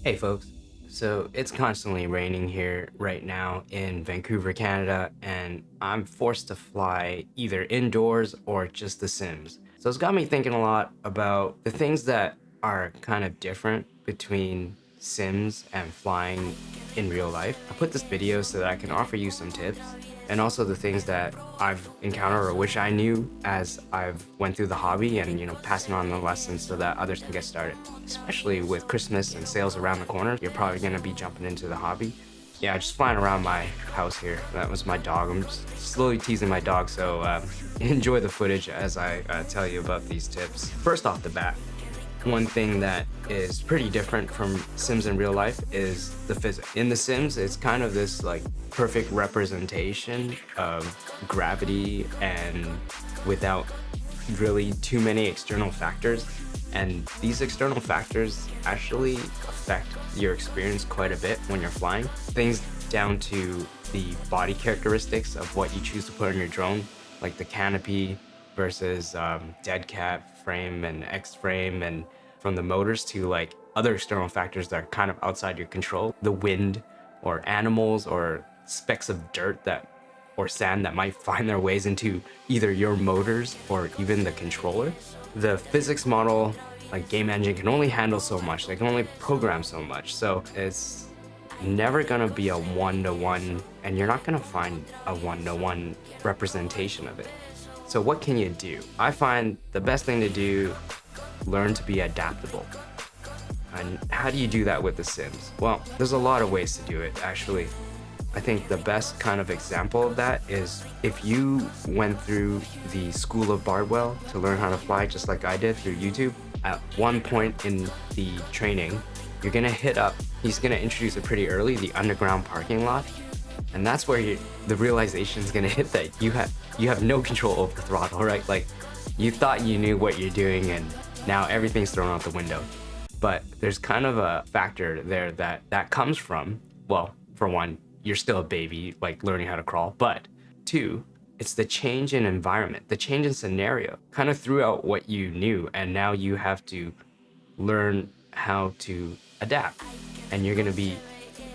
Hey folks, so it's constantly raining here right now in Vancouver, Canada, and I'm forced to fly either indoors or just The Sims. So it's got me thinking a lot about the things that are kind of different between Sims and flying in real life. I put this video so that I can offer you some tips and also the things that I've encountered or wish I knew as I've went through the hobby and, passing on the lessons so that others can get started. Especially with Christmas and sales around the corner, you're probably gonna be jumping into the hobby. Yeah, just flying around my house here. That was my dog. I'm just slowly teasing my dog, so enjoy the footage as I tell you about these tips. First off the bat, one thing that is pretty different from Sims in real life is the physics. In The Sims, it's kind of this like perfect representation of gravity and without really too many external factors. And these external factors actually affect your experience quite a bit when you're flying. Things down to the body characteristics of what you choose to put on your drone, like the canopy versus dead cat frame and X frame, and from the motors to like other external factors that are kind of outside your control, the wind or animals or specks of dirt that or sand that might find their ways into either your motors or even the controller. The physics model, like game engine, can only handle so much. They can only program so much. So it's never gonna be a one-to-one, and you're not gonna find a one-to-one representation of it. So what can you do? I find the best thing to do, learn to be adaptable. And how do you do that with The Sims? Well, there's a lot of ways to do it, actually. I think the best kind of example of that is if you went through the School of Bardwell to learn how to fly, just like I did through YouTube. At one point in the training, you're gonna hit up, he's gonna introduce it pretty early, the underground parking lot. And that's where the realization is gonna hit that you have no control over the throttle, right? Like, you thought you knew what you're doing and now everything's thrown out the window. But there's kind of a factor there that comes from, well, for one, you're still a baby, like learning how to crawl. But two, it's the change in environment, the change in scenario, kind of threw out what you knew, and now you have to learn how to adapt. And you're gonna be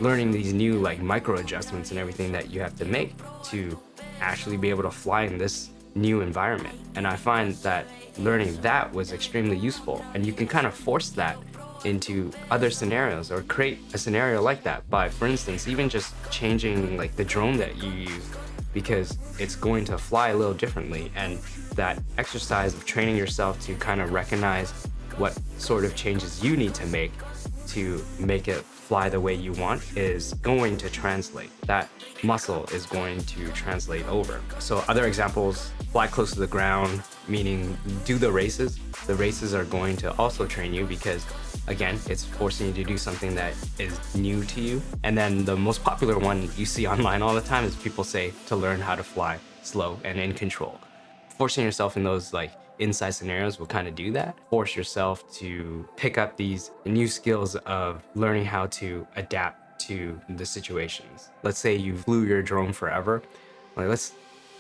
learning these new like micro adjustments and everything that you have to make to actually be able to fly in this new environment. And I find that learning that was extremely useful, and you can kind of force that into other scenarios or create a scenario like that by, for instance, even just changing like the drone that you use, because it's going to fly a little differently. And that exercise of training yourself to kind of recognize what sort of changes you need to make it fly the way you want is going to translate. That muscle is going to translate over. So other examples, fly close to the ground, meaning do the races. The races are going to also train you because, again, it's forcing you to do something that is new to you. And then the most popular one you see online all the time is people say to learn how to fly slow and in control. Forcing yourself in those like inside scenarios will kind of do that. Force yourself to pick up these new skills of learning how to adapt to the situations. Let's say you flew your drone forever. Like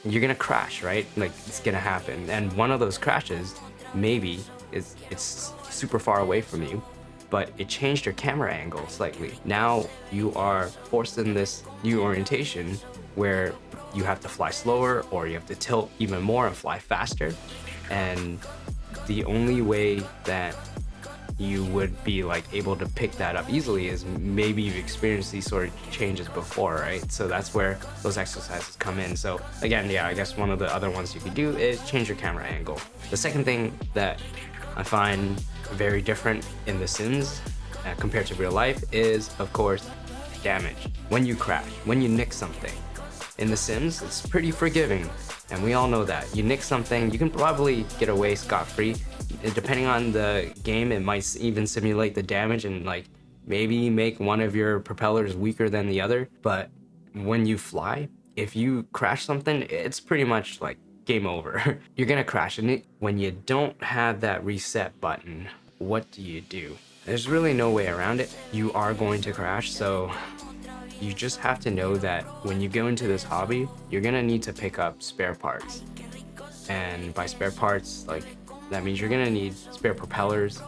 you're gonna crash, right? Like it's gonna happen. And one of those crashes, maybe it's super far away from you, but it changed your camera angle slightly. Now you are forced in this new orientation where you have to fly slower or you have to tilt even more and fly faster. And the only way that you would be like able to pick that up easily is maybe you've experienced these sort of changes before, right? So that's where those exercises come in. So again, yeah, I guess one of the other ones you could do is change your camera angle. The second thing that I find very different in The Sims compared to real life is, of course, damage. When you crash, when you nick something. In The Sims, it's pretty forgiving, and we all know that. You nick something, you can probably get away scot-free. Depending on the game, it might even simulate the damage and like maybe make one of your propellers weaker than the other. But when you fly, if you crash something, it's pretty much like game over. You're gonna crash. And when you don't have that reset button, what do? There's really no way around it. You are going to crash, so you just have to know that when you go into this hobby, you're gonna need to pick up spare parts. And by spare parts, like that means you're gonna need spare propellers,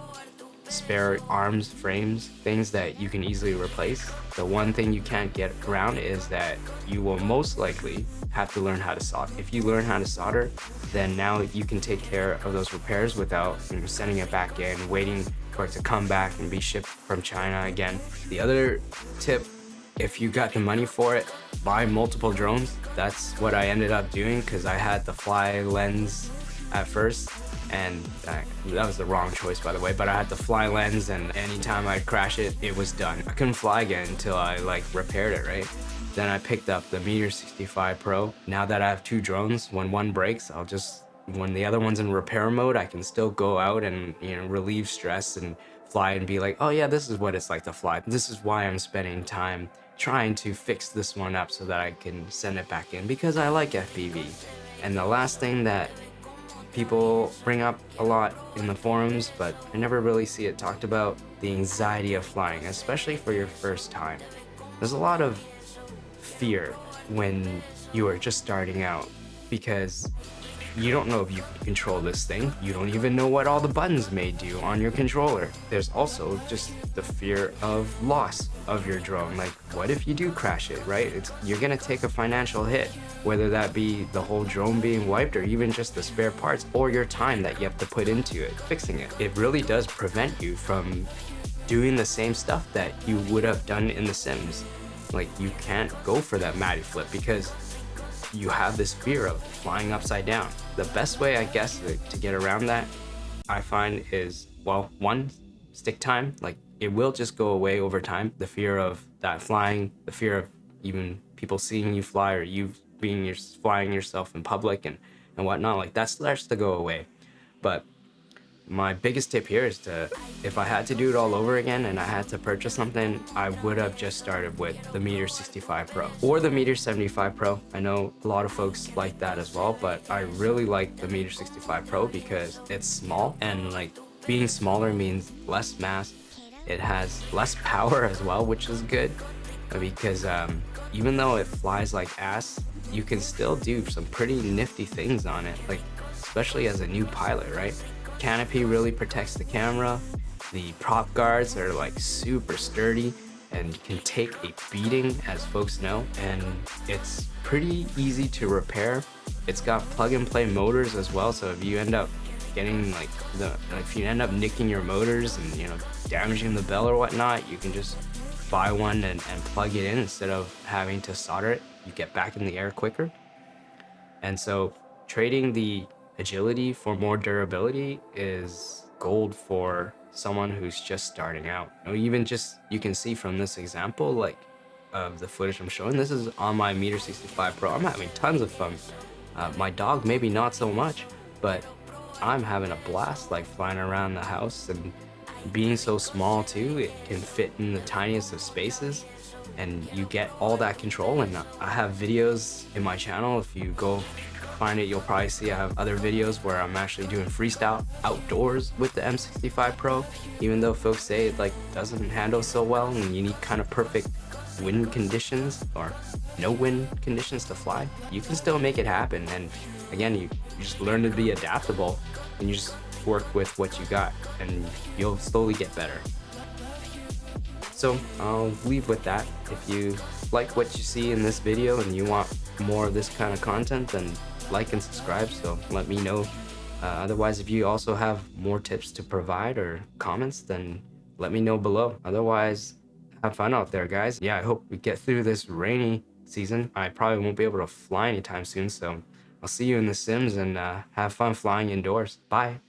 spare arms, frames, things that you can easily replace. The one thing you can't get around is that you will most likely have to learn how to solder. If you learn how to solder, then now you can take care of those repairs without sending it back in, waiting for it to come back and be shipped from China again. The other tip, if you got the money for it, buy multiple drones. That's what I ended up doing because I had the fly lens at first, and that was the wrong choice, by the way, but I had the fly lens, and anytime I'd crash it, it was done. I couldn't fly again until I repaired it, right? Then I picked up the Meteor 65 Pro. Now that I have 2 drones, when one breaks, when the other one's in repair mode, I can still go out and relieve stress and fly and be like, oh yeah, this is what it's like to fly. This is why I'm spending time trying to fix this one up so that I can send it back in, because I like FPV. And the last thing that people bring up a lot in the forums, but I never really see it talked about, the anxiety of flying, especially for your first time. There's a lot of fear when you are just starting out because you don't know if you can control this thing. You don't even know what all the buttons may do on your controller. There's also just the fear of loss of your drone. Like, what if you do crash it, right? You're gonna take a financial hit, whether that be the whole drone being wiped or even just the spare parts or your time that you have to put into it, fixing it. It really does prevent you from doing the same stuff that you would have done in The Sims. Like, you can't go for that matty flip because you have this fear of flying upside down. The best way, I guess, to get around that, I find is, well, one, stick time. Like, it will just go away over time. The fear of that flying, the fear of even people seeing you fly or you flying yourself in public and whatnot, like that starts to go away. But my biggest tip here is if I had to do it all over again and I had to purchase something, I would have just started with the Meteor 65 Pro or the Meteor 75 Pro. I know a lot of folks like that as well, but I really like the Meteor 65 Pro because it's small, and being smaller means less mass. It has less power as well, which is good because even though it flies like ass, you can still do some pretty nifty things on it, especially as a new pilot, right? Canopy really protects the camera. The prop guards are super sturdy and can take a beating, as folks know, and it's pretty easy to repair. It's got plug and play motors as well, so if you end up getting if you end up nicking your motors and damaging the bell or whatnot, you can just buy one and plug it in instead of having to solder it. You get back in the air quicker. And so trading the agility for more durability is gold for someone who's just starting out. You can see from this example, of the footage I'm showing, this is on my Meteor 65 Pro. I'm having tons of fun. My dog maybe not so much, but I'm having a blast flying around the house, and being so small too, it can fit in the tiniest of spaces and you get all that control. And I have videos in my channel. If you go find it, you'll probably see I have other videos where I'm actually doing freestyle outdoors with the M65 Pro, even though folks say it doesn't handle so well and you need kind of perfect wind conditions or no wind conditions to fly. You can still make it happen, and again, you just learn to be adaptable and you just work with what you got and you'll slowly get better. So I'll leave with that. If you like what you see in this video and you want more of this kind of content, then like and subscribe, so let me know. Otherwise, if you also have more tips to provide or comments, then let me know below. Otherwise, have fun out there, guys. Yeah, I hope we get through this rainy season. I probably won't be able to fly anytime soon, so I'll see you in The Sims, and have fun flying indoors. Bye.